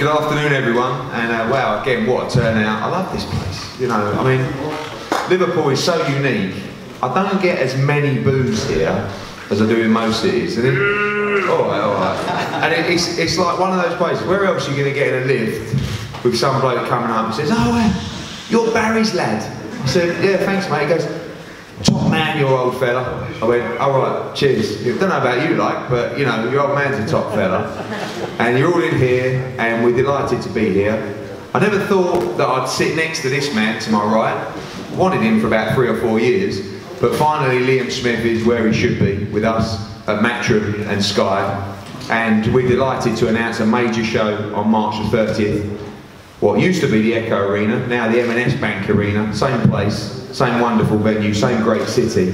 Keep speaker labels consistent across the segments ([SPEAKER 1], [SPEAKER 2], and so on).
[SPEAKER 1] Good afternoon, everyone, and wow, again, what a turnout. I love this place. You know, I mean, Liverpool is so unique. I don't get as many boos here as I do in most cities. And all right. And it's like one of those places. Where else are you going to get in a lift with some bloke coming up and says, "Oh, you're Barry's lad." I said, "Yeah, thanks, mate." He goes, "Top man, your old fella." I went, "All right, cheers. I don't know about you, like, but you know, your old man's a top fella, and you're all in here, and we're delighted to be here." I never thought that I'd sit next to this man to my right. Wanted him for about 3 or 4 years, but finally Liam Smith is where he should be with us at Matchroom and Sky, and we're delighted to announce a major show on March the 30th. What used to be the Echo Arena, now the M&S Bank Arena, same place. Same wonderful venue, same great city.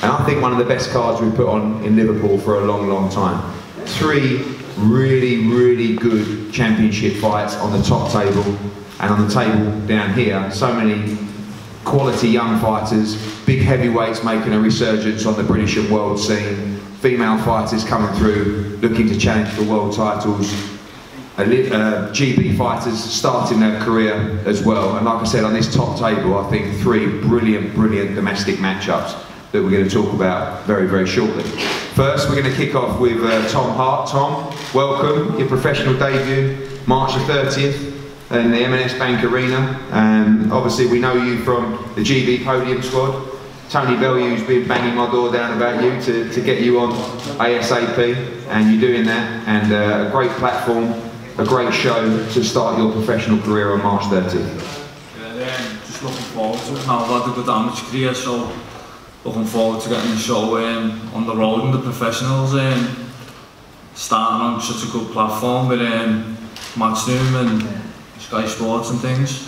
[SPEAKER 1] And I think one of the best cards we've put on in Liverpool for a long, long time. 3 really, really good championship fights on the top table, and on the table down here, so many quality young fighters, big heavyweights making a resurgence on the British and world scene, female fighters coming through, looking to challenge for world titles, GB fighters starting their career as well, and like I said, on this top table, I think 3 brilliant domestic matchups that we're going to talk about very, very shortly. First, we're going to kick off with Tom Hart. Tom, welcome, your professional debut, March the 30th in the M&S Bank Arena. Obviously, we know you from the GB podium squad. Tony Bellue's been banging my door down about you to get you on ASAP, and you're doing that, and a great platform. A great show to start your professional career on March 30th.
[SPEAKER 2] Yeah, just looking forward to it now. I've had a good amateur career, so looking forward to getting the show on the road and the professionals, starting on such a good platform with Matchroom and Sky Sports and things.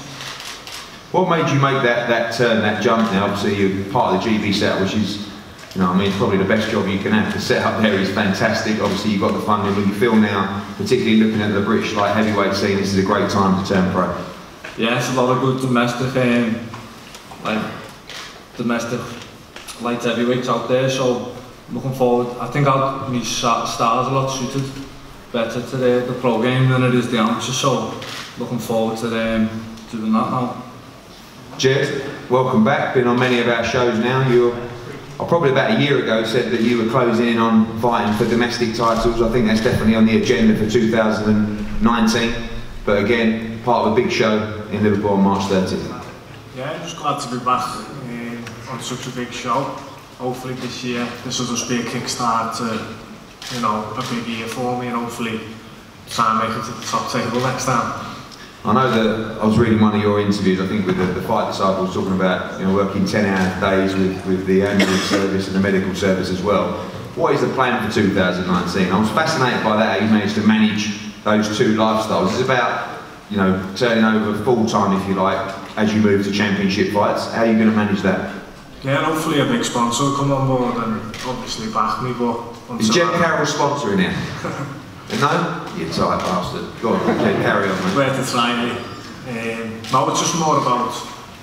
[SPEAKER 1] What made you make that turn, that jump now? Obviously you're part of the GB set, which is, you know, I mean, probably the best job you can have. The setup there is fantastic. Obviously, you've got the funding, but you feel now, particularly looking at the British light heavyweight scene, this is a great time to turn pro.
[SPEAKER 2] Yeah, it's a lot of good domestic light heavyweights out there. So looking forward. I think my stars a lot suited better to the pro game than it is the amateur. So looking forward to doing that now.
[SPEAKER 1] Jed, welcome back. Been on many of our shows now. Probably about a year ago said that you were closing in on fighting for domestic titles. I think that's definitely on the agenda for 2019. But again, part of a big show in Liverpool on March 30th.
[SPEAKER 3] Yeah, I'm just glad to be back on such a big show. Hopefully this year, this will just be a kickstart to, you know, a big year for me, and hopefully try and make it to the top table next time.
[SPEAKER 1] I know that I was reading one of your interviews, I think with the Fight Disciples, talking about, you know, working 10-hour days with the ambulance service and the medical service as well. What is the plan for 2019? I was fascinated by that, how you managed to manage those 2 lifestyles. It's about, you know, turning over full-time, if you like, as you move to championship fights. How are you going to manage that?
[SPEAKER 3] Yeah, and hopefully a big sponsor will come on board and obviously back me, but...
[SPEAKER 1] Is Jed Carroll sponsoring it? No? You tight bastard. Go on, okay, carry on, mate.
[SPEAKER 3] Worth a try, mate. No, it's just more about,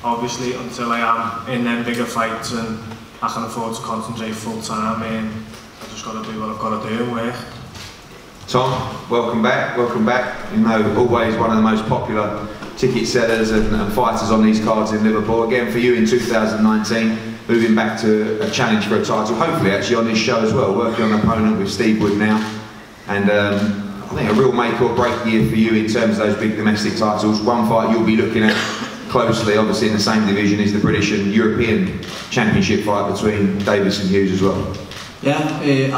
[SPEAKER 3] obviously, until I am in them bigger fights and I can afford to concentrate full time, I just got to do what I've got to do and work.
[SPEAKER 1] Tom, welcome back, welcome back. You know, always one of the most popular ticket sellers and fighters on these cards in Liverpool. Again, for you in 2019, moving back to a challenge for a title, hopefully actually on this show as well, working on an opponent with Steve Wood now. And I think a real make or break year for you in terms of those big domestic titles. One fight you'll be looking at closely, obviously in the same division, is the British and European Championship fight between Davies and Hughes as well.
[SPEAKER 4] Yeah,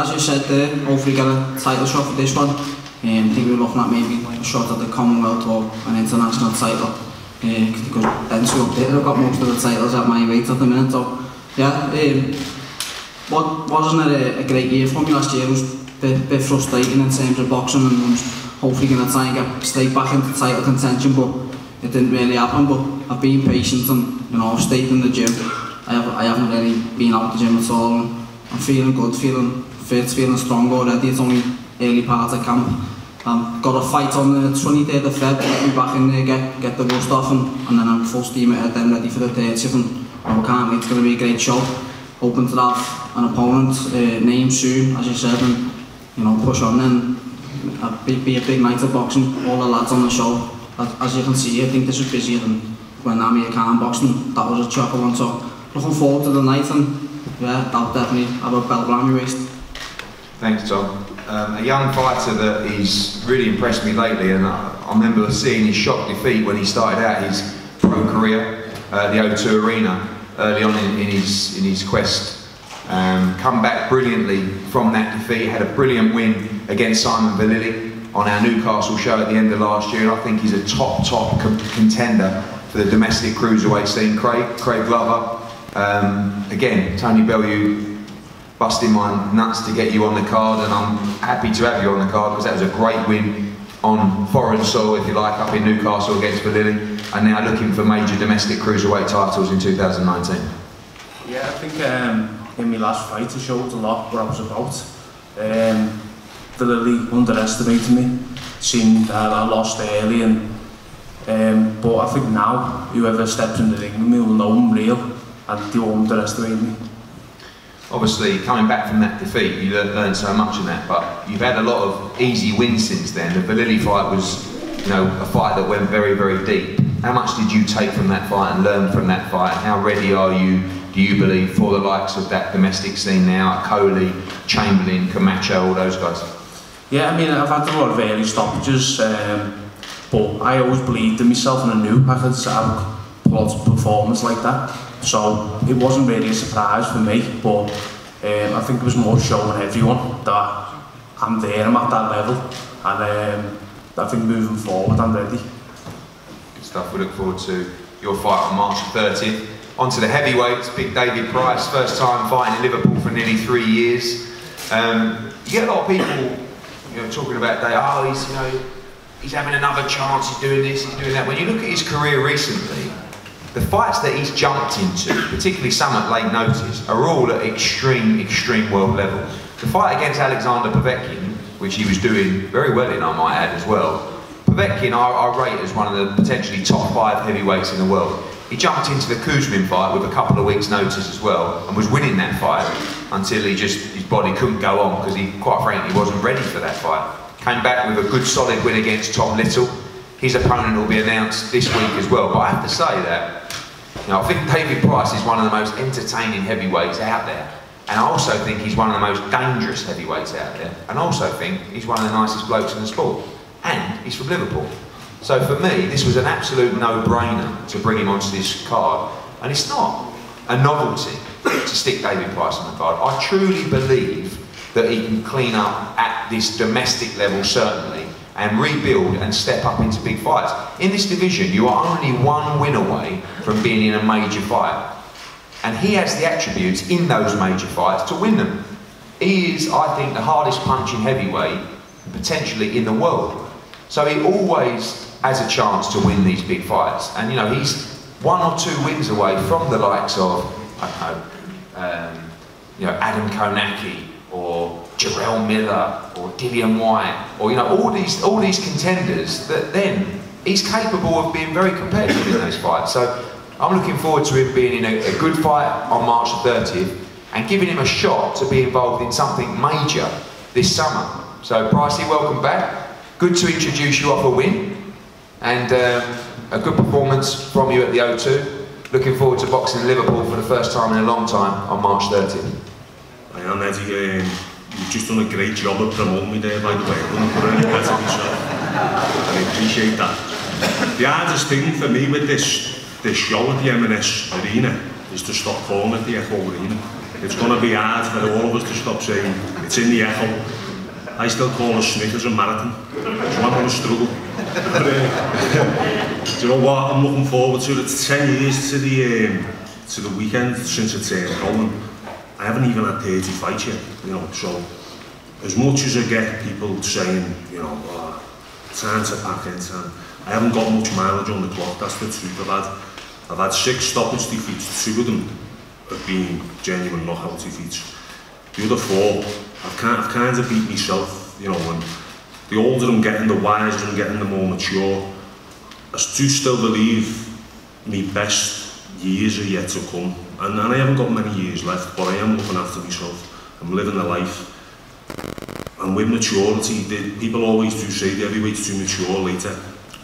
[SPEAKER 4] as you said there, hopefully get a title shot for this one. I think we're looking at maybe a shot at the Commonwealth or an international title. Because then two up there, I've got most of the titles at my weight at the minute. So yeah, wasn't it a great year for me last year? It was a bit frustrating in terms of boxing, and I'm hopefully going to try and get straight back into title contention, but it didn't really happen. But I've been patient and, you know, I've stayed in the gym. I haven't really been out the gym at all, and I'm feeling good, feeling fit, feeling strong already. It's only early part of camp. I've got a fight on the 23rd of Feb, get me back in there, get the rust off, and then I'm full steam ahead, then ready for the 30th, and I can't wait. It's going to be a great show. Hoping to have an opponent named soon, as you said, and, you know, push on and be a big night of boxing. All the lads on the show, as you can see, I think this was busier than when Amir Khan boxing. That was a chocker one, so looking forward to the night, and yeah, I'll definitely have a belt around my waist.
[SPEAKER 1] Thanks, Tom. A young fighter that he's really impressed me lately, and I remember seeing his shock defeat when he started out his pro career at the O2 Arena early on in his quest. Come back brilliantly from that defeat, had a brilliant win against Simon Vallily on our Newcastle show at the end of last year, and I think he's a top contender for the domestic cruiserweight scene. Craig Glover, again, Tony Bellew busting my nuts to get you on the card, and I'm happy to have you on the card because that was a great win on foreign soil, if you like, up in Newcastle against Vallily, and now looking for major domestic cruiserweight titles in 2019.
[SPEAKER 5] Yeah, I think in my last fight I showed a lot what I was about. Vallily underestimated me, seemed that I lost early, and but I think now whoever steps in the ring with me will know I'm real, and they won't underestimate me.
[SPEAKER 1] Obviously, coming back from that defeat, you learned so much in that, but you've had a lot of easy wins since then. The Vallily fight was, you know, a fight that went very, very deep. How much did you take from that fight and learn from that fight? And how ready are you, do you believe, for the likes of that domestic scene now? Coley, Chamberlain, Camacho, all those guys?
[SPEAKER 5] Yeah, I mean, I've had a lot of early stoppages, but I always believed in myself, and I knew I could have lots of performance like that. So it wasn't really a surprise for me, but I think it was more showing everyone that I'm there, I'm at that level, and I think moving forward I'm ready.
[SPEAKER 1] Good stuff. We look forward to your fight on March 30th. On to the heavyweights, Big David Price, first time fighting in Liverpool for nearly 3 years. You get a lot of people, you know, talking about he's having another chance, he's doing this, he's doing that. When you look at his career recently, the fights that he's jumped into, particularly some at late notice, are all at extreme world level. The fight against Alexander Povetkin, which he was doing very well in, I might add as well. Povetkin I rate as one of the potentially top 5 heavyweights in the world. He jumped into the Kuzmin fight with a couple of weeks' notice as well, and was winning that fight until his body couldn't go on because he, quite frankly, wasn't ready for that fight. Came back with a good solid win against Tom Little. His opponent will be announced this week as well, but I have to say that, you know, I think David Price is one of the most entertaining heavyweights out there, and I also think he's one of the most dangerous heavyweights out there, and I also think he's one of the nicest blokes in the sport, and he's from Liverpool. So for me, this was an absolute no-brainer to bring him onto this card, and it's not a novelty to stick David Price on the card. I truly believe that he can clean up at this domestic level, certainly, and rebuild and step up into big fights. In this division, you are only 1 win away from being in a major fight. And he has the attributes in those major fights to win them. He is, I think, the hardest punching heavyweight, potentially in the world. So he always has a chance to win these big fights. And you know, he's 1 or 2 wins away from the likes of, I don't know, Adam Konaki, or Jarrell Miller, or Dillian White, or you know, all these contenders that then he's capable of being very competitive in those fights. So I'm looking forward to him being in a good fight on March 30th and giving him a shot to be involved in something major this summer. So Pricey, welcome back. Good to introduce you off a win and a good performance from you at the O2. Looking forward to boxing in Liverpool for the first time in a long time on March 30th.
[SPEAKER 6] I am, Eddie. You've just done a great job of promoting me there, by the way. I wouldn't put any better myself. I appreciate that. The hardest thing for me with this show at the M&S Arena is to stop calling it the Echo Arena. It's going to be hard for all of us to stop saying it's in the Echo. I still call a Snickers a marathon, so I'm going to struggle. But, do you know what? I'm looking forward to it. It's 10 years to the weekend since it's going. I haven't even had 30 fights yet, you know, so as much as I get people saying, you know, time to pack in time, I haven't got much mileage on the clock, that's the truth. I've had 6 stoppage defeats, 2 of them have been genuine knockout defeats. The other 4, I've kind of beat myself, you know, and the older I'm getting, the wiser I'm getting, the more mature. I do still believe my best years are yet to come. And I haven't got many years left, but I am looking after myself. I'm living a life. And with maturity, people always do say the heavyweights do mature later.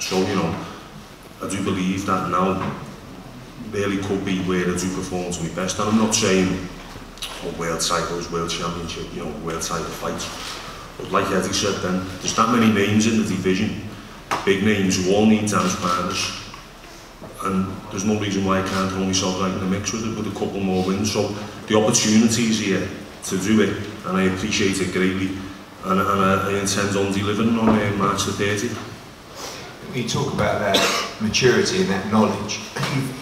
[SPEAKER 6] So, you know, I do believe that now really could be where I do perform to my best. And I'm not saying world titles, world championship, you know, world title fights. But like Eddie said then, there's that many names in the division, big names who all need dance partners. And there's no reason why I can't throw myself right in the mix with a couple more wins. So the opportunity's here to do it, and I appreciate it greatly. And I intend on delivering on March the 30th.
[SPEAKER 1] When you talk about that maturity and that knowledge,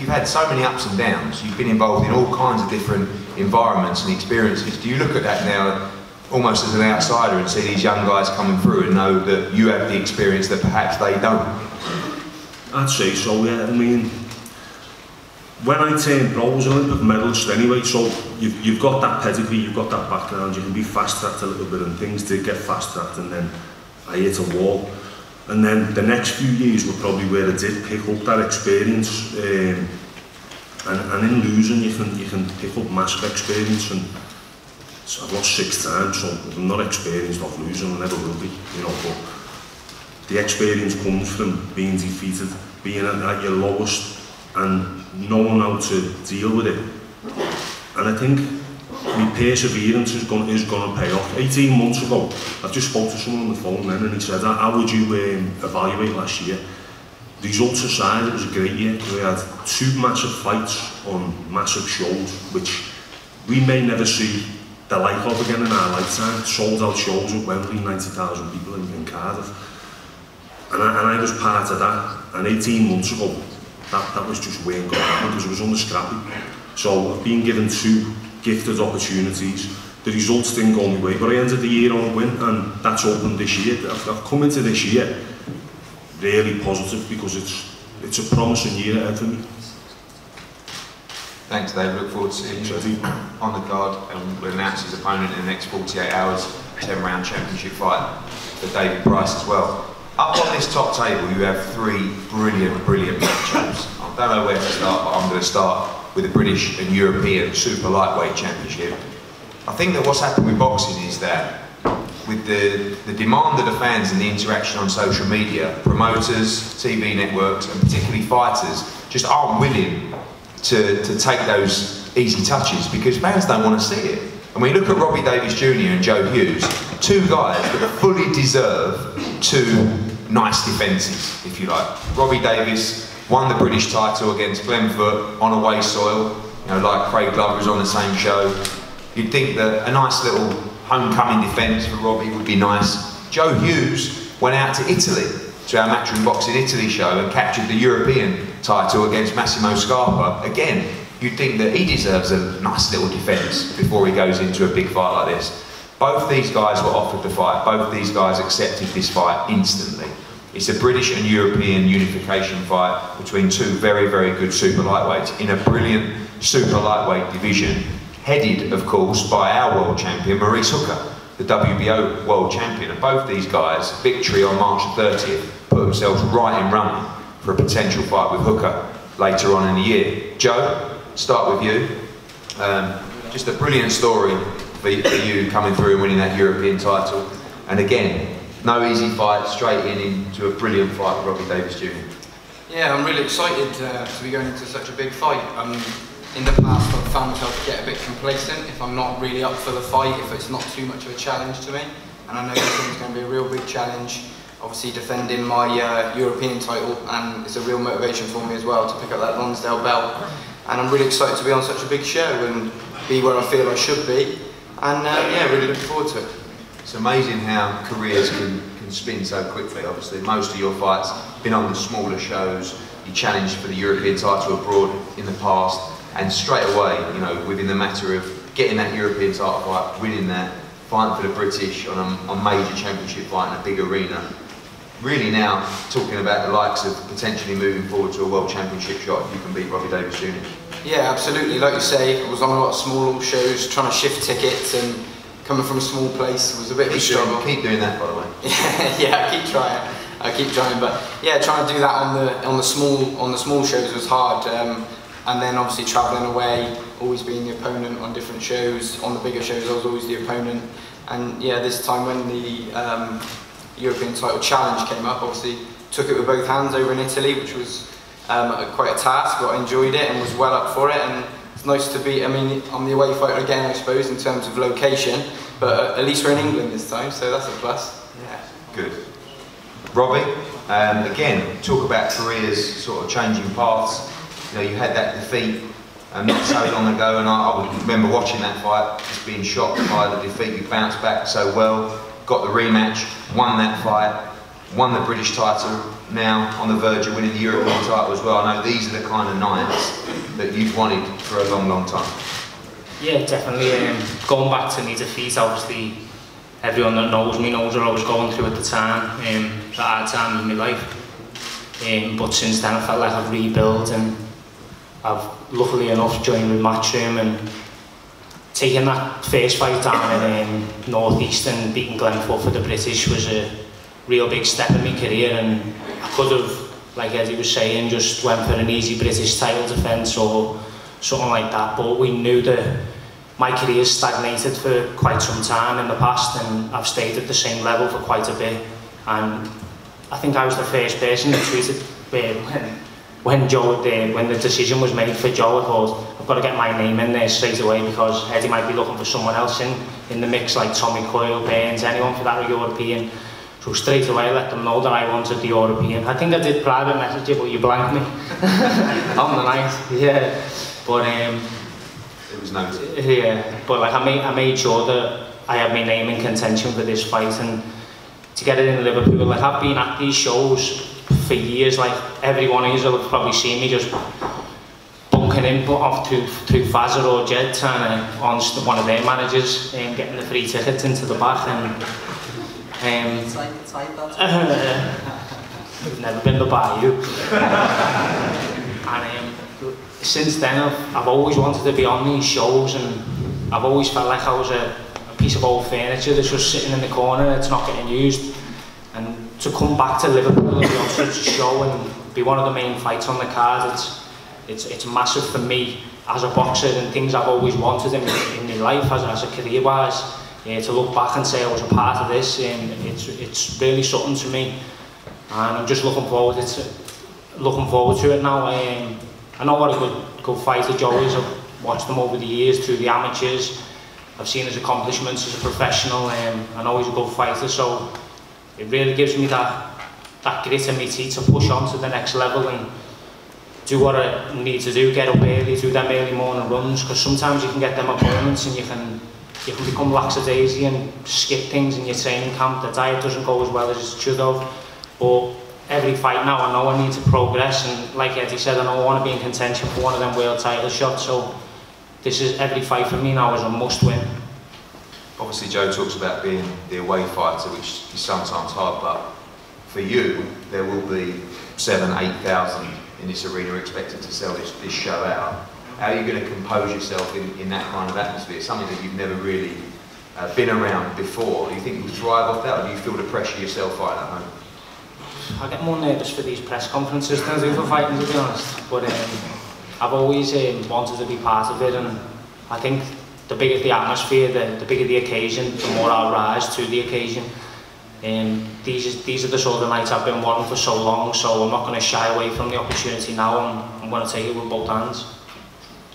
[SPEAKER 1] you've had so many ups and downs. You've been involved in all kinds of different environments and experiences. Do you look at that now almost as an outsider and see these young guys coming through and know that you have the experience that perhaps they don't?
[SPEAKER 6] I'd say so, yeah. I mean, when I turned pro, I was an Olympic medalist anyway, so you've got that pedigree, you've got that background, you can be fast-tracked a little bit, and things did get fast-tracked, and then I hit a wall. And then the next few years were probably where I did pick up that experience, and in losing you can pick up massive experience. And so I've lost 6 times, so I'm not experienced of losing, I never will be, you know. But the experience comes from being defeated, being at your lowest, and knowing how to deal with it. And I think my perseverance is going to pay off. 18 months ago, I just spoke to someone on the phone then, and he said, how would you evaluate last year? Results aside, it was a great year, because we had 2 massive fights on massive shows, which we may never see the like of again in our lifetime. Sold out shows at Wembley, 90,000 people in Cardiff. And I was part of that. And 18 months ago, that was just weren't going to happen, because it was under scrappy. So I've been given 2 gifted opportunities. The results didn't go my way, but I ended the year on a win, and that's opened this year. I've come into this year really positive, because it's a promising year ahead for me.
[SPEAKER 1] Thanks, Dave. Look forward to seeing you on the card, and we'll announce his opponent in the next 48 hours. 10-round championship fight for David Price as well. Up on this top table, you have 3 brilliant matchups. I don't know where to start, but I'm going to start with the British and European Super Lightweight Championship. I think that what's happened with boxing is that with the demand of the fans and the interaction on social media, promoters, TV networks, and particularly fighters just aren't willing to take those easy touches, because fans don't want to see it. And when you look at Robbie Davies Jr. and Joe Hughes, 2 guys that fully deserve 2 nice defences, if you like. Robbie Davies won the British title against Glenn Foote on away soil, you know, like Craig Glover was on the same show. You'd think that a nice little homecoming defence for Robbie would be nice. Joe Hughes went out to Italy, to our Matchroom Boxing Italy show, and captured the European title against Massimo Scarpa. Again, you'd think that he deserves a nice little defence before he goes into a big fight like this. Both these guys were offered the fight. Both these guys accepted this fight instantly. It's a British and European unification fight between 2 very good super lightweights in a brilliant super lightweight division, headed, of course, by our world champion, Maurice Hooker, the WBO world champion. And both these guys, victory on March 30th, put themselves right in running for a potential fight with Hooker later on in the year. Joe, start with you. Just a brilliant story for you coming through and winning that European title. And again, no easy fight, straight into a brilliant fight with Robbie Davies Jr.
[SPEAKER 7] Yeah, I'm really excited to be going into such a big fight. In the past, I've found myself to get a bit complacent if I'm not really up for the fight, if it's not too much of a challenge to me. And I know this one's going to be a real big challenge. Obviously defending my European title, and it's a real motivation for me as well to pick up that Lonsdale belt. And I'm really excited to be on such a big show and be where I feel I should be. And yeah, really looking forward to it.
[SPEAKER 1] It's amazing how careers can spin so quickly. Obviously, most of your fights have been on the smaller shows. You challenged for the European title abroad in the past, and straight away, you know, within the matter of getting that European title fight, winning that, fighting for the British on a major championship fight in a big arena. Really now talking about the likes of potentially moving forward to a world championship shot if you can beat Robbie Davies Jr.
[SPEAKER 7] Yeah, absolutely. Like you say, I was on a lot of small shows, trying to shift tickets, and coming from a small place was a bit of a struggle.
[SPEAKER 1] Keep doing that, by the way.
[SPEAKER 7] Yeah, I keep trying. But yeah, trying to do that on the small shows was hard. and then obviously travelling away, always being the opponent on different shows. On the bigger shows, I was always the opponent. And yeah, this time when the European title challenge came up, obviously took it with both hands over in Italy, which was quite a task, but I enjoyed it and was well up for it. And it's nice to be, I mean, I'm the away fighter again, I suppose, in terms of location, but at least we're in England this time, so that's a plus. Yeah.
[SPEAKER 1] Good. Robbie, again, talk about careers sort of changing paths. You know, you had that defeat not so long ago, and I remember watching that fight, just being shocked by the defeat. You bounced back so well, got the rematch, won that fight, won the British title, now on the verge of winning the European title as well. I know these are the kind of nights that you've wanted for a long, long time.
[SPEAKER 8] Yeah, definitely. Going back to my defeat, obviously, everyone that knows me knows what I was going through at the time. It was a hard time in my life. But since then, I felt like I've rebuilt, and I've luckily enough joined with Matchroom, and taking that first fight down in North East and beating Glenford for the British was a real big step in my career. And I could have, like Eddie was saying, just went for an easy British title defence or something like that, but we knew that my career stagnated for quite some time in the past, and I've stayed at the same level for quite a bit. And I think I was the first person that tweeted when the decision was made for Joe. I thought, I've got to get my name in there straight away, because Eddie might be looking for someone else in the mix, like Tommy Coyle, Burns, anyone for that European. So straight away I let them know that I wanted the European. I think I did private message you, but you blanked me on the night. Yeah, but
[SPEAKER 1] it was noted.
[SPEAKER 8] Yeah, but like I made sure that I had my name in contention for this fight, and to get it in Liverpool. Like, I've been at these shows for years. Like, every one of you will have probably seen me just bunking in off through Fazzer or Jed, trying to on one of their managers and getting the free tickets into the back. And we've never been to Bayou. And since then, I've always wanted to be on these shows, and I've always felt like I was a piece of old furniture that's just sitting in the corner, it's not getting used. And to come back to Liverpool and be on such a show and be one of the main fights on the card, it's massive for me as a boxer, and things I've always wanted in my life as a career-wise. To look back and say I was a part of this, and it's really something to me, and I'm just looking forward to it now. I know what a good fighter Joe is. I've watched him over the years through the amateurs. I've seen his accomplishments as a professional. I know he's a good fighter, so it really gives me that grit in my teeth to push on to the next level and do what I need to do, get up early, do them early morning runs, because sometimes you can get them opponents and you can become lackadaisy and skip things in your training camp. The diet doesn't go as well as it should have, but every fight now I know I need to progress, and like Eddie said, I know I want to be in contention for one of them world title shots, so this is every fight for me now is a must win.
[SPEAKER 1] Obviously Joe talks about being the away fighter, which is sometimes hard, but for you there will be 7,000-8,000 in this arena expected to sell this show out. How are you going to compose yourself in that kind of atmosphere? Something that you've never really been around before. Do you think you'll thrive off that, or do you feel the pressure yourself fighting at home?
[SPEAKER 8] I get more nervous for these press conferences than I do for fighting, to be honest. But I've always wanted to be part of it, and I think the bigger the atmosphere, the bigger the occasion, the more I'll rise to the occasion. These are the sort of nights I've been wanting for so long, so I'm not going to shy away from the opportunity now, and I'm going to take it with both hands.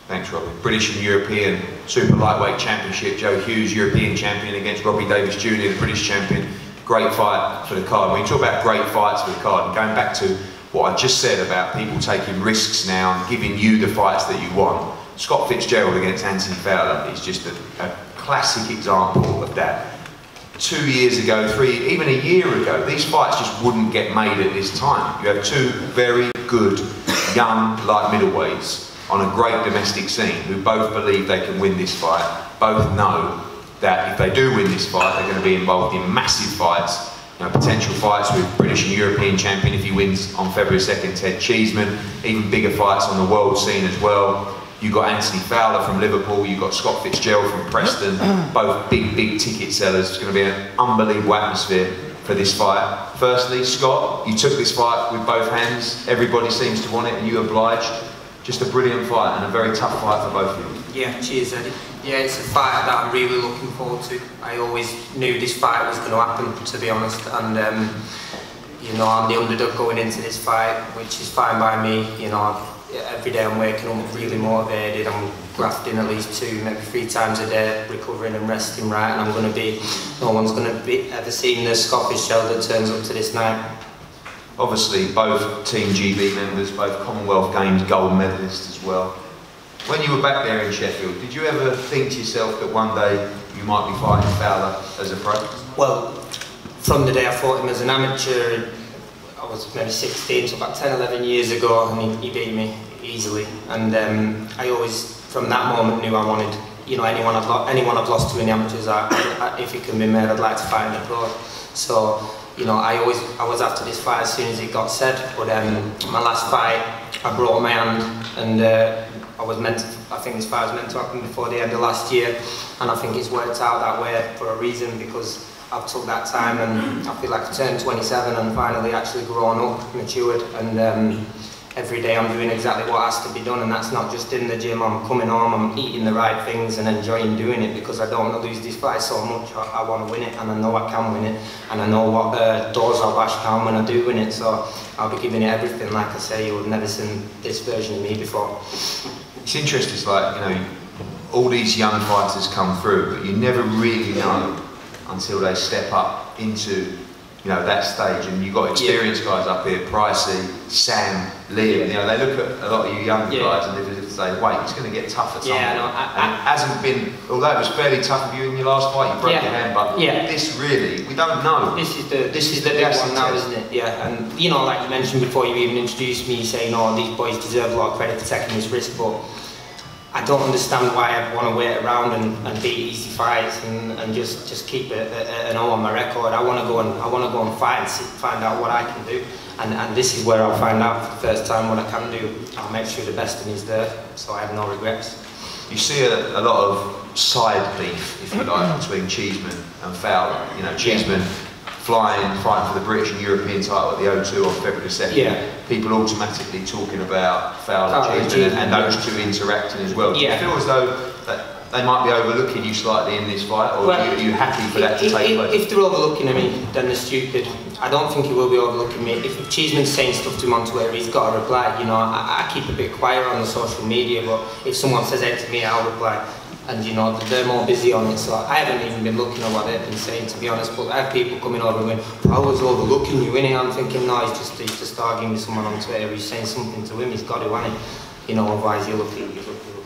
[SPEAKER 1] Thanks, Robbie. British and European Super Lightweight Championship. Joe Hughes, European champion, against Robbie Davies Jr., the British champion. Great fight for the card. When you talk about great fights for the card, and going back to what I just said about people taking risks now and giving you the fights that you want, Scott Fitzgerald against Anthony Fowler is just a classic example of that. 2 years ago, even a year ago, these fights just wouldn't get made at this time. You have two very good, young, light middleweights on a great domestic scene who both believe they can win this fight, both know that if they do win this fight, they're going to be involved in massive fights, potential fights with British and European champion if he wins on February 2nd, Ted Cheeseman, even bigger fights on the world scene as well. You've got Anthony Fowler from Liverpool, you've got Scott Fitzgerald from Preston, both big ticket sellers. It's going to be an unbelievable atmosphere for this fight. Firstly, Scott, you took this fight with both hands, everybody seems to want it and you obliged. just a brilliant fight and a very tough fight for both of you.
[SPEAKER 9] Yeah, cheers Eddie. Yeah, it's a fight that I'm really looking forward to. I always knew this fight was going to happen, to be honest, and you know, I'm the underdog going into this fight, which is fine by me. You know, every day I'm waking up really motivated. I'm grafting at least 2, maybe 3 times a day, recovering and resting right, and I'm going to be, no one's going to be ever seen the Scottish shell that turns up to this night.
[SPEAKER 1] Obviously, both Team GB members, both Commonwealth Games gold medalists as well. When you were back there in Sheffield, did you ever think to yourself that one day you might be fighting Fowler as a pro?
[SPEAKER 9] Well, from the day I fought him as an amateur, I was maybe 16, so about 10, 11 years ago, and he beat me easily. And I always, from that moment, knew I wanted, you know, anyone I've lost to in the amateurs, if it can be made, I'd like to fight in the pro. So, you know, I was after this fight as soon as it got said. But my last fight, I broke my hand, and I think this fight was meant to happen before the end of last year, and I think it's worked out that way for a reason, because I've took that time, and I feel like I've turned 27 and finally actually grown up, matured, and every day I'm doing exactly what has to be done, and that's not just in the gym. I'm coming home, I'm eating the right things and enjoying doing it, because I don't want to lose this fight so much. I want to win it, and I know I can win it, and I know what doors I'll bash down when I do win it, so I'll be giving it everything. Like I say, you would never seen this version of me before.
[SPEAKER 1] It's interesting, it's like, you know, all these young fighters come through, but you never really know until they step up into, you know, that stage. And you've got experienced guys up here, Pricey, Sam, Liam, you know, they look at a lot of you young guys and they say, wait, it's going to get tough at some point. And it hasn't been, although it was fairly tough for you in your last fight, you broke your hand, but this really, we don't know.
[SPEAKER 9] This is the big one now, isn't it? Yeah, and you know, like you mentioned before you even introduced me, saying, oh, these boys deserve a lot of credit for taking this risk, but I don't understand why I want to wait around and beat easy fights and just keep an O on my record. I want to go and fight and find out what I can do, and this is where I'll find out for the first time what I can do. I'll make sure the best of me is there, so I have no regrets.
[SPEAKER 1] You see a lot of side beef, if you like, between Cheeseman and Fowler. You know, Cheeseman fighting for the British and European title at the O2 on February 2nd. People automatically talking about Fowler, Cheeseman, and those two interacting as well. Do you feel as though that they might be overlooking you slightly in this fight, or are you happy for that to take place?
[SPEAKER 9] If they're overlooking me, then they're stupid. I don't think he will be overlooking me. If Cheeseman's saying stuff to him on Twitter, he's got to reply. You know, I keep a bit quiet on the social media, but if someone says it to me, I'll reply. And you know, they're more busy on it, so I haven't even been looking at what they've been saying, to be honest. But I have people coming over and going, I was overlooking you, innit? I'm thinking, no, he's just arguing with someone on Twitter who's saying something to him. He's got to, hasn't he? You know, otherwise you look a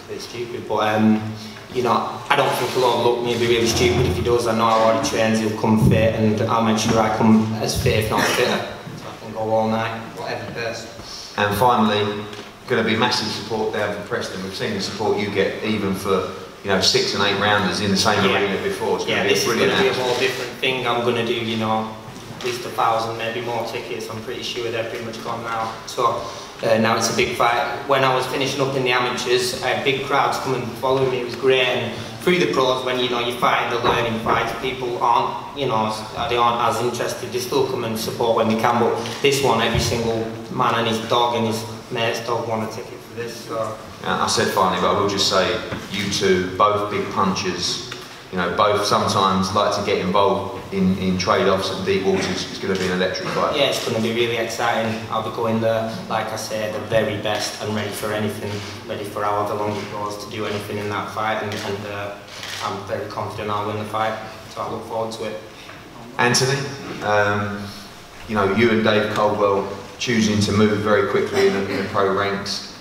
[SPEAKER 9] bit stupid. But you know, I don't think he'll overlook me. He'll be really stupid if he does. I know how hard he trains. He'll come fit, and I'll make sure I come as fit, if not fitter, so I can go all night, whatever first.
[SPEAKER 1] And finally, going to be massive support down from Preston. We've seen the support you get even for, you know, 6 and 8 rounders in the same arena before. It's going to be
[SPEAKER 9] this is going to be a whole different thing. I'm going to do, you know, at least 1,000, maybe more tickets. I'm pretty sure they're pretty much gone now. So now it's a big fight. When I was finishing up in the amateurs, I had big crowds come and follow me. It was great. And through the pros, when you know you're fighting the learning fights, people aren't, you know, they aren't as interested. They still come and support when they can. But this one, every single man and his dog and his mate's dog want a ticket for this. So.
[SPEAKER 1] I said finally, but I will just say, you two, both big punchers, you know, both sometimes like to get involved in trade-offs and deep waters. It's going to be an electric fight.
[SPEAKER 9] Yeah, it's going to be really exciting. I'll be going there, like I said, the very best and ready for anything, ready for however long it goes to do anything in that fight, and I'm very confident I'll win the fight, so I look forward to it.
[SPEAKER 1] Anthony, you know, you and Dave Caldwell choosing to move very quickly in the pro ranks.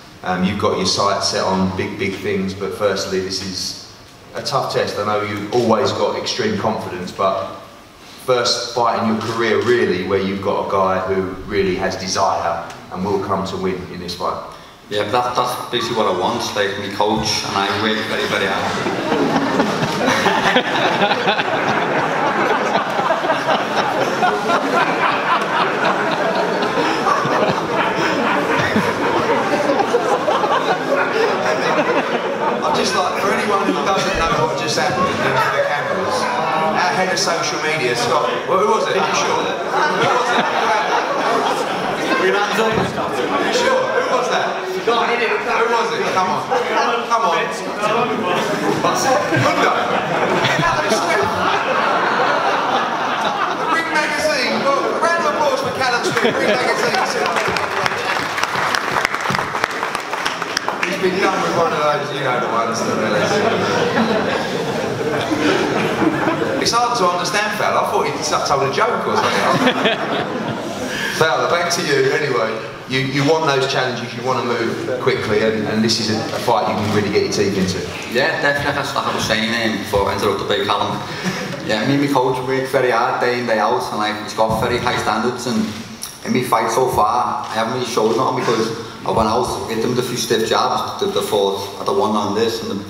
[SPEAKER 1] You've got your sights set on big things, but firstly, this is a tough test. I know you've always got extreme confidence, but first fight in your career, really, where you've got a guy who really has desire and will come to win in this fight.
[SPEAKER 10] Yeah, but that's basically what I want, like my coach, and I work very, very
[SPEAKER 1] I'd just like, for anyone who doesn't know what just happened in front of the cameras, our head of social media, Scott, well, who was it? Are you sure? Who was it? Are you sure? Who was that? Who was it? Come on. Come on. Mundo. The Ring Magazine. Well, a round of applause for Callum Smith. Ring Magazine. He's been done with one of those, you know, the ones that It's hard to understand, Fowler. I thought he'd told a joke or something. Fowler, back to you anyway. You want those challenges, you want to move quickly, and this is a fight you can really get your teeth into.
[SPEAKER 10] Yeah, definitely. As I was saying before I interrupted by Callum. Yeah, me and my coach work very hard day in, day out, and like, he's got very high standards, and in my fight so far, I haven't really showed nothing because I went out, hit them with a few stiff jabs, the thought I don't want on this, and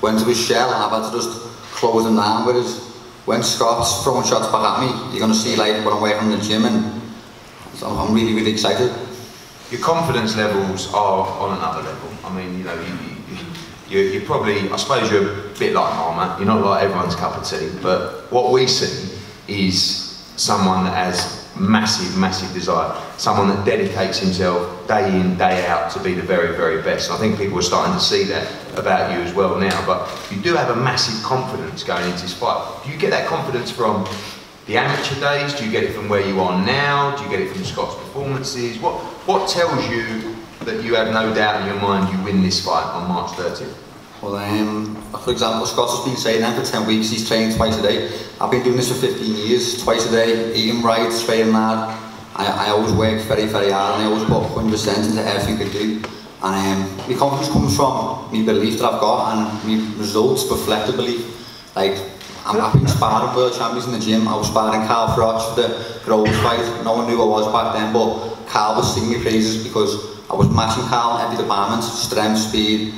[SPEAKER 10] went to his shell, and I've had to just close them down, whereas when Scott's throwing shots back at me, you're going to see like when I'm working in the gym, and so I'm really, really excited.
[SPEAKER 1] Your confidence levels are on another level. I mean, you know, you're probably, I suppose you're a bit like Marmot, you're not like everyone's cup of tea, but what we see is someone that has massive, massive desire, someone that dedicates himself day in, day out to be the very, very best. And I think people are starting to see that about you as well now, but you do have a massive confidence going into this fight. Do you get that confidence from the amateur days? Do you get it from where you are now? Do you get it from Scott's performances? What tells you that you have no doubt in your mind you win this fight on March 30th?
[SPEAKER 10] Well, for example, Scott has been saying that for 10 weeks, he's trained twice a day. I've been doing this for 15 years, twice a day, eating right, training hard. I always work very, very hard, and I always put 100% into everything I do. And my confidence comes from my belief that I've got and my results reflect the belief. Like, I've been sparring world champions in the gym. I was sparring Carroll for the Carroll fight. No one knew I was back then, but Carroll was singing me praises because I was matching Carroll every department, strength, speed,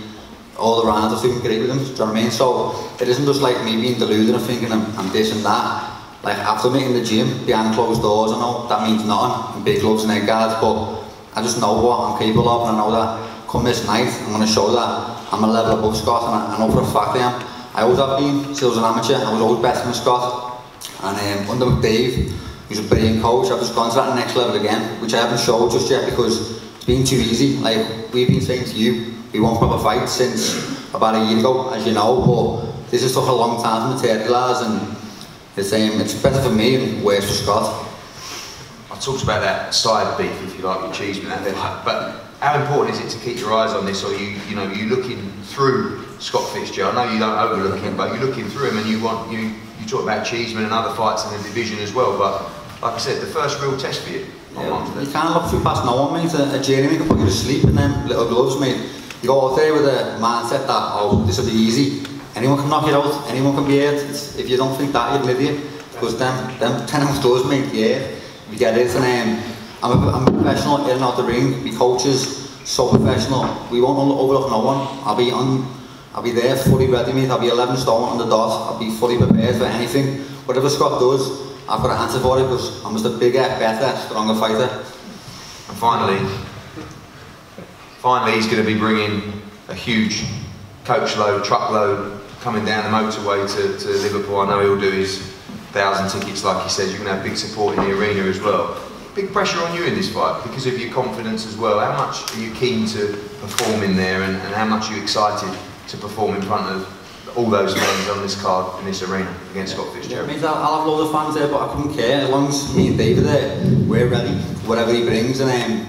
[SPEAKER 10] all around. I was doing great with him, do you know what I mean? So it isn't just like me being deluded and thinking I'm this and that. Like, after me in the gym, behind closed doors, I know that means nothing, and big gloves and egg guards, but I just know what I'm capable of, and I know that come this night, I'm going to show that I'm a level above Scott, and I know for a fact I am. I always have been, since I was an amateur, I was always better than Scott. And under McDave, who's a brilliant coach, I've just gone to that next level again, which I haven't showed just yet because it's been too easy. Like, we've been saying to you, we want proper fight since about a year ago, as you know, but this has took a long time to materialise, and it's better for me and worse for Scott.
[SPEAKER 1] I talked about that side beef, if you like, with Cheeseman, but how important is it to keep your eyes on this, or you looking through Scott Fitzgerald? I know you don't overlook him, but you're looking through him, and you talk about Cheeseman and other fights in the division as well. But like I said, the first real test for you.
[SPEAKER 10] Yeah, you can't look through past no one, mate. A journeyman can put you to sleep in them little gloves, mate. You go out there with a mindset that, oh, this will be easy. Anyone can knock you out. Anyone can be hurt. If you don't think that, you're an idiot. Because them 10 ounce doors, mate. Yeah, you get it. And I'm a professional in and out the ring. My coach is so professional. We won't overlook no one. I'll be there, fully ready, mate. I'll be 11 stone on the dot. I'll be fully prepared for anything. Whatever Scott does, I've got to answer for it because I'm just a bigger, better, stronger fighter.
[SPEAKER 1] And finally, he's going to be bringing a huge coach load, truck load, coming down the motorway to Liverpool. I know he'll do his 1,000 tickets, like he says. You're going to have big support in the arena as well. Big pressure on you in this fight because of your confidence as well. How much are you keen to perform in there, and how much are you excited to perform in front of all those fans on this card, in this arena, against Scott Fitzgerald?
[SPEAKER 10] Yeah, I'll have loads of fans there, but I couldn't care. As long as me and David are there, we're ready, whatever he brings, and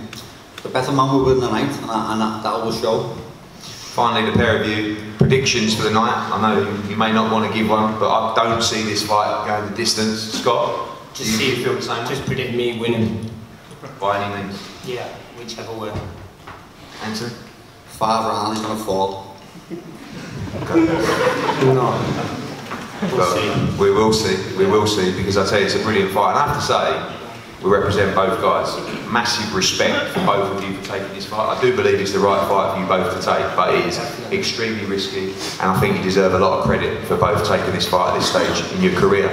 [SPEAKER 10] the better man will win the night, and that will show.
[SPEAKER 1] Finally, the pair of you, predictions for the night. I know you may not want to give one, but I don't see this fight going the distance. Scott, do you feel the same?
[SPEAKER 9] Just predict me winning.
[SPEAKER 1] By any means?
[SPEAKER 9] Yeah, whichever way.
[SPEAKER 1] Anthony?
[SPEAKER 10] 5 rounds, he's going to fall.
[SPEAKER 9] No. We'll see.
[SPEAKER 1] We will see, because I tell you, it's a brilliant fight. And I have to say, we represent both guys. Massive respect for both of you for taking this fight. I do believe it's the right fight for you both to take, but it is extremely risky, and I think you deserve a lot of credit for both taking this fight at this stage in your career.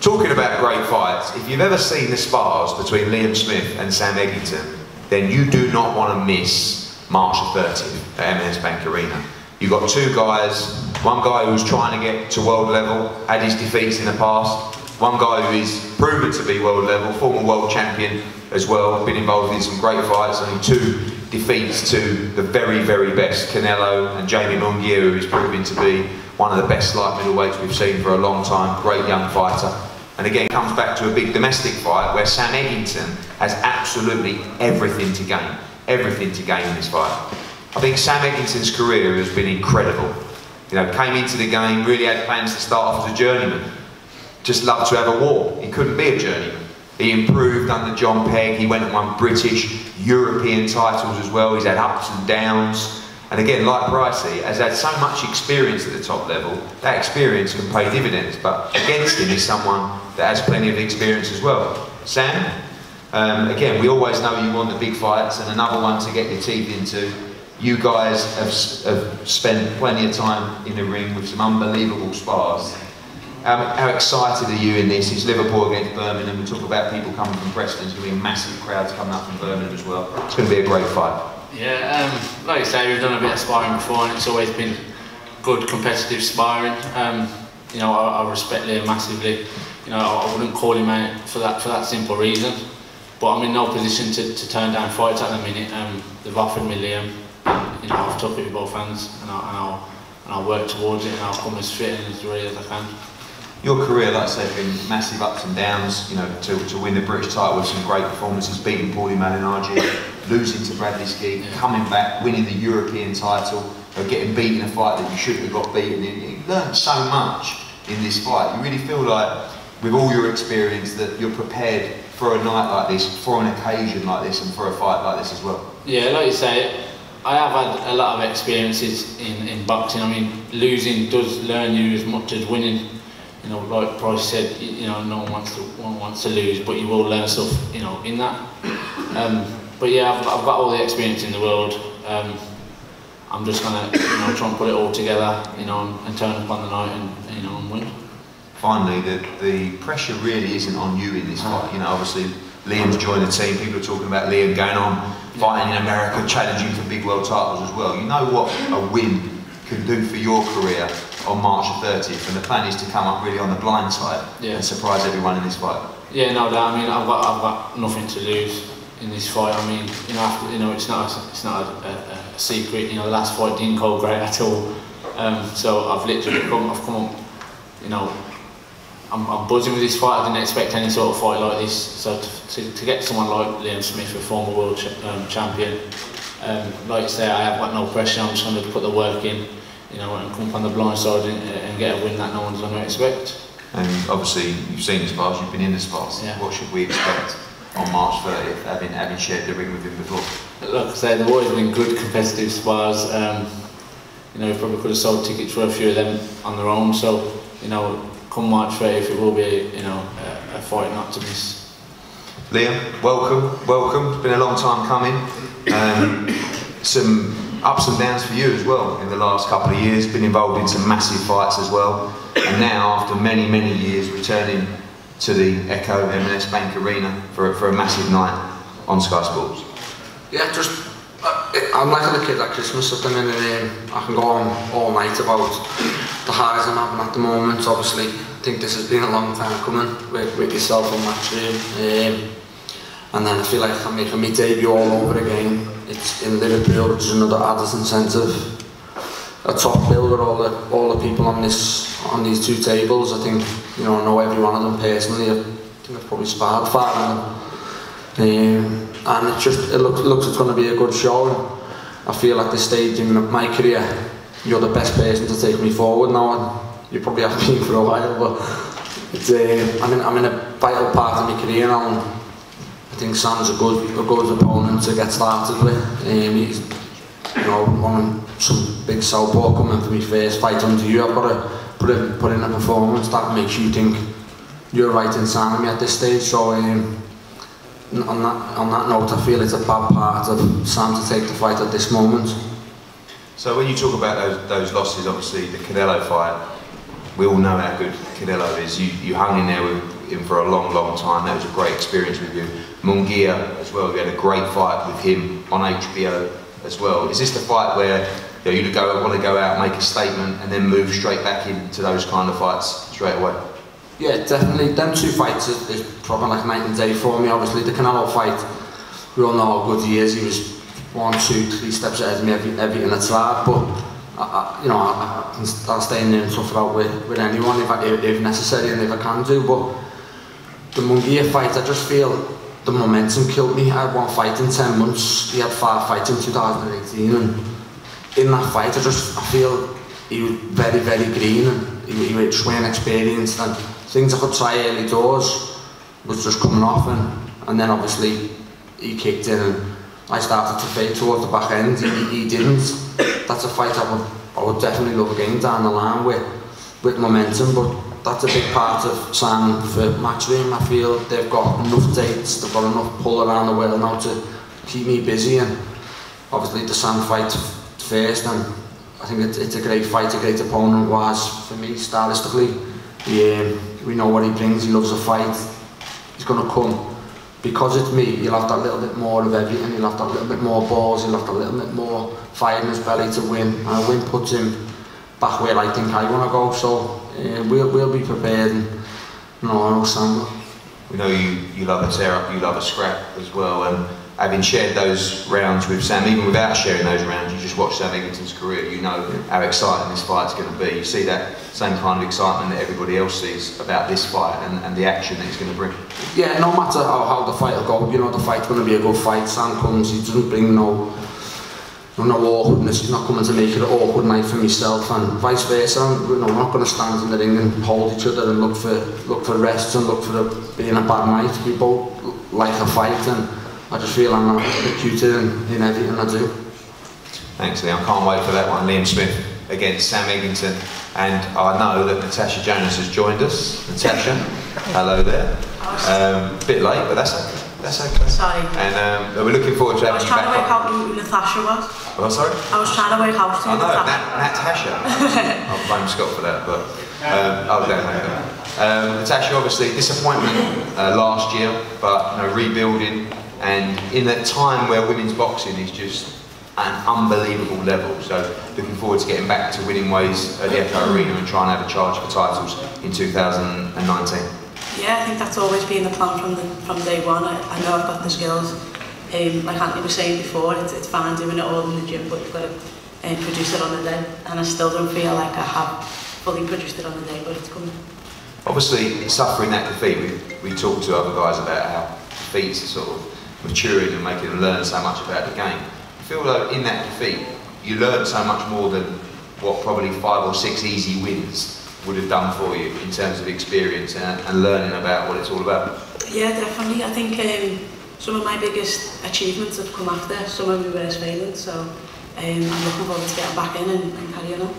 [SPEAKER 1] Talking about great fights, if you've ever seen the spars between Liam Smith and Sam Eggington, then you do not want to miss March 30th at M&S Bank Arena. You've got two guys, one guy who's trying to get to world level, had his defeats in the past, one guy who is proven to be world level, former world champion as well, been involved in some great fights, only 2 defeats to the very, very best Canelo and Jamie Munguia, who is proving to be one of the best light middleweights we've seen for a long time, great young fighter. And again, it comes back to a big domestic fight where Sam Eggington has absolutely everything to gain in this fight. I think Sam Eggington's career has been incredible. You know, came into the game, really had plans to start off as a journeyman. Just loved to have a war. He couldn't be a journeyman. He improved under John Pegg. He went and won British, European titles as well. He's had ups and downs. And again, like Pricey, has had so much experience at the top level. That experience can pay dividends, but against him is someone that has plenty of experience as well. Sam, again, we always know you want the big fights and another one to get your teeth into. You guys have spent plenty of time in the ring with some unbelievable spars. How excited are you in this? It's Liverpool against Birmingham. We talk about people coming from Preston. There's going to be massive crowds coming up from Birmingham as well. It's going to be a great fight.
[SPEAKER 11] Yeah, like you say, we've done a bit of sparring before and it's always been good competitive sparring. You know, I respect Liam massively. You know, I wouldn't call him out for that simple reason. But I'm in no position to turn down fights at the minute. They've offered me Liam. You know, I've took it with both hands and I'll work towards it and I'll come as fit and as ready as I can.
[SPEAKER 1] Your career, like I said, has been massive ups and downs, you know, to win the British title with some great performances, beating Paulie Malignaggi, losing to Bradley Ski, coming back, winning the European title, getting beaten in a fight that you shouldn't have got beaten in. You learned so much in this fight. You really feel like, with all your experience, that you're prepared for a night like this, for an occasion like this, and for a fight like this as well.
[SPEAKER 11] Yeah, like you say, I have had a lot of experiences in boxing. I mean, losing does learn you as much as winning. You know, like Price said, you know, no one wants to lose, but you will learn stuff, you know, in that. But yeah, I've got all the experience in the world. I'm just gonna, you know, try and put it all together, you know, and turn up on the night and, you know, and win.
[SPEAKER 1] Finally, the pressure really isn't on you in this fight. You know, obviously Liam's joined the team. People are talking about Liam going on, fighting in America, challenging for big world titles as well. You know what a win can do for your career on March the 30th, and the plan is to come up really on the blind side and surprise everyone in this fight.
[SPEAKER 11] Yeah, no doubt. I mean, I've got nothing to lose in this fight. I mean, you know, after, you know, it's not a secret. You know, the last fight didn't go great at all. So I've literally come up. You know, I'm buzzing with this fight. I didn't expect any sort of fight like this. So to get someone like Liam Smith, a former world champion, like you say, I have got no pressure. I'm just going to put the work in. You know, and come up on the blind side and get a win that no one's going to expect.
[SPEAKER 1] And obviously, you've seen the spars, you've been in the spars.
[SPEAKER 11] Yeah.
[SPEAKER 1] What should we expect on March 30th, having shared the ring with him before?
[SPEAKER 11] Like I say, they've always been good competitive spars. You know, we probably could have sold tickets for a few of them on their own. So, you know, come March 30th, it will be, you know, a fight not to miss.
[SPEAKER 1] Liam, welcome. It's been a long time coming. Some ups and downs for you as well in the last couple of years. Been involved in some massive fights as well, and now after many years returning to the Echo M&S Bank Arena for a massive night on Sky Sports.
[SPEAKER 12] Yeah, just I'm like a kid at Christmas at the minute. I can go on all night about the highs I'm having at the moment. Obviously, I think this has been a long time coming with yourself on Matchroom. And then I feel like I'm making my debut all over again. It's in Liverpool, which is another added incentive. A top bill with all the people on these two tables. I think, you know, I know every one of them personally. I think I've probably sparred 5 of them. And it looks it's going to be a good show. And I feel at this stage in my career, you're the best person to take me forward now. And you probably have been for a while, but it's, I'm in a vital part of my career now. And I think Sam's a good opponent to get started with. He's, you know, wanting some big southpaw coming for my first fight under you. I've got to put in a performance that makes you think you're right inside of me at this stage. So on that note, I feel it's a bad part of Sam to take the fight at this moment.
[SPEAKER 1] So when you talk about those losses, obviously the Canelo fight, we all know how good Canelo is. You hung in there with him for a long time. That was a great experience with you. Munguia as well, we had a great fight with him on HBO as well. Is this the fight where you want to go out, make a statement, and then move straight back into those kind of fights straight away?
[SPEAKER 12] Yeah, definitely. Them two fights is probably like night and day for me. Obviously, the Canelo fight, we all know how good he is. He was 1, 2, 3 steps ahead of me everything that's hard, but I'll stay in there and tough it out with anyone if necessary and if I can do. But the Munguia fight, I just feel the momentum killed me. I had 1 fight in 10 months. He had 5 fights in 2018, and in that fight, I feel he was very, very green, and he was just weren't experienced, and things I could try early doors was just coming off, and then obviously he kicked in, and I started to fade towards the back end. He didn't. That's a fight I would definitely love again down the line with momentum, but that's a big part of signing for Matchroom. I feel they've got enough dates, they've got enough pull around the world now to keep me busy, and obviously the Sam fight first, and I think it's a great fight, a great opponent. Was for me stylistically, we know what he brings. He loves a fight. He's going to come. Because it's me, you'll have that little bit more of everything, you'll have that little bit more balls, you'll have that little bit more fire in his belly to win, and a win puts him back where I think I want to go, so we'll be prepared, and I know Sam.
[SPEAKER 1] We know you love a tear-up, you love a scrap as well, and having shared those rounds with Sam, even without sharing those rounds, you just watch Sam Eggington's career, you know how exciting this fight's going to be. You see that same kind of excitement that everybody else sees about this fight and the action that it's going to bring.
[SPEAKER 12] Yeah, no matter how the fight will go, you know the fight's going to be a good fight. Sam comes, he doesn't bring no awkwardness, he's not coming to make it an awkward night for myself, and vice versa. We're not going to stand in the ring and hold each other and look for rests and look for being a bad night. We both like a fight, and I just feel I'm executed in everything I do.
[SPEAKER 1] Thanks, Liam. I can't wait for that one. Liam Smith against Sam Eggington. And I know that Natasha Jonas has joined us. Natasha, hello there. A bit late, but that's okay. That's okay.
[SPEAKER 13] Sorry.
[SPEAKER 1] And we're looking forward to having you back.
[SPEAKER 13] I was trying to work out who Natasha was.
[SPEAKER 1] Oh, sorry?
[SPEAKER 13] I was trying to work out who
[SPEAKER 1] Natasha. I'll blame Scott for that, but I'll let her go. Natasha, obviously, disappointment last year, but rebuilding. And in that time where women's boxing is just an unbelievable level, so looking forward to getting back to winning ways at the Echo Arena and trying to have a charge for titles in 2019.
[SPEAKER 13] Yeah, I think that's always been the plan from day one. I know I've got the skills. Like Anthony was saying before, it's fine doing it all in the gym, but you've got to produce it on the day. And I still don't feel like I have fully produced it on the day, but it's coming.
[SPEAKER 1] Obviously, suffering that defeat, we talked to other guys about how defeats are sort of maturing and making them learn so much about the game. I feel like in that defeat, you learned so much more than what probably 5 or 6 easy wins would have done for you in terms of experience and learning about what it's all about.
[SPEAKER 13] Yeah, definitely. I think some of my biggest achievements have come after some of my worst failings, so I'm looking forward to getting back in and carrying on.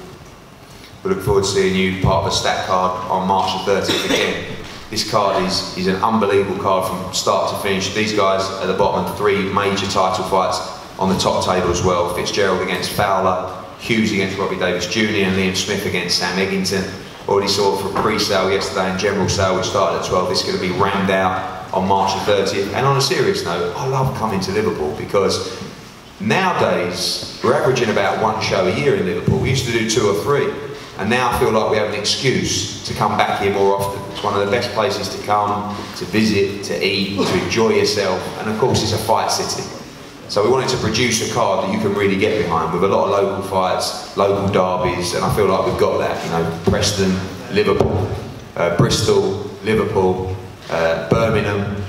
[SPEAKER 1] We look forward to seeing you part of a stat card on March the 30th again. This card is an unbelievable card from start to finish. These guys at the bottom of 3 major title fights on the top table as well. Fitzgerald against Fowler, Hughes against Robbie Davies Jr. and Liam Smith against Sam Eggington. Already saw it for pre-sale yesterday and general sale, which started at 12. This is going to be rammed out on March the 30th. And on a serious note, I love coming to Liverpool because nowadays we're averaging about 1 show a year in Liverpool. We used to do 2 or 3. And now I feel like we have an excuse to come back here more often. It's one of the best places to come, to visit, to eat, to enjoy yourself. And of course it's a fight city. So we wanted to produce a card that you can really get behind with a lot of local fights, local derbies, and I feel like we've got that. Preston, Liverpool, Bristol, Liverpool, Birmingham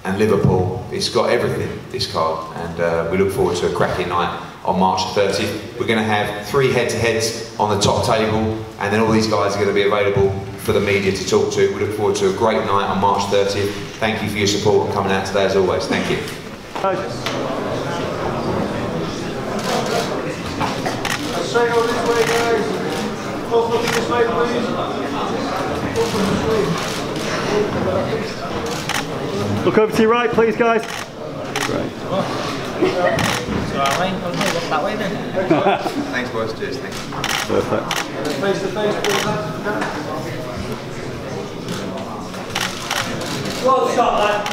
[SPEAKER 1] and Liverpool. It's got everything, this card, and we look forward to a cracking night on March the 30th. We're going to have 3 head-to-heads on the top table, and then all these guys are going to be available for the media to talk to. We look forward to a great night on March 30th. Thank you for your support and coming out today as always. Thank you.
[SPEAKER 14] Straight over this way, guys. Both looking this way, please.
[SPEAKER 15] Look over to your right, please, guys. Great.
[SPEAKER 14] That way then.
[SPEAKER 1] Thanks, boys. Cheers. Thanks.
[SPEAKER 15] Perfect.
[SPEAKER 14] Face to face, please. Well shot, lad.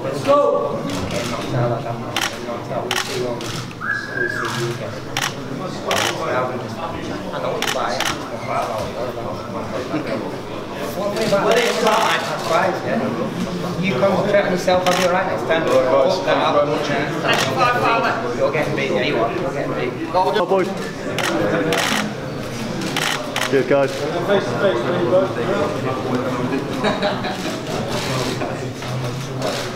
[SPEAKER 14] Let's go.
[SPEAKER 16] you concentrate on yourself, I'll be alright next time. Fuck that. You're getting beat, anyone. You're getting beat.
[SPEAKER 15] Oh, boys. Cheers, guys.
[SPEAKER 14] Face to face, both.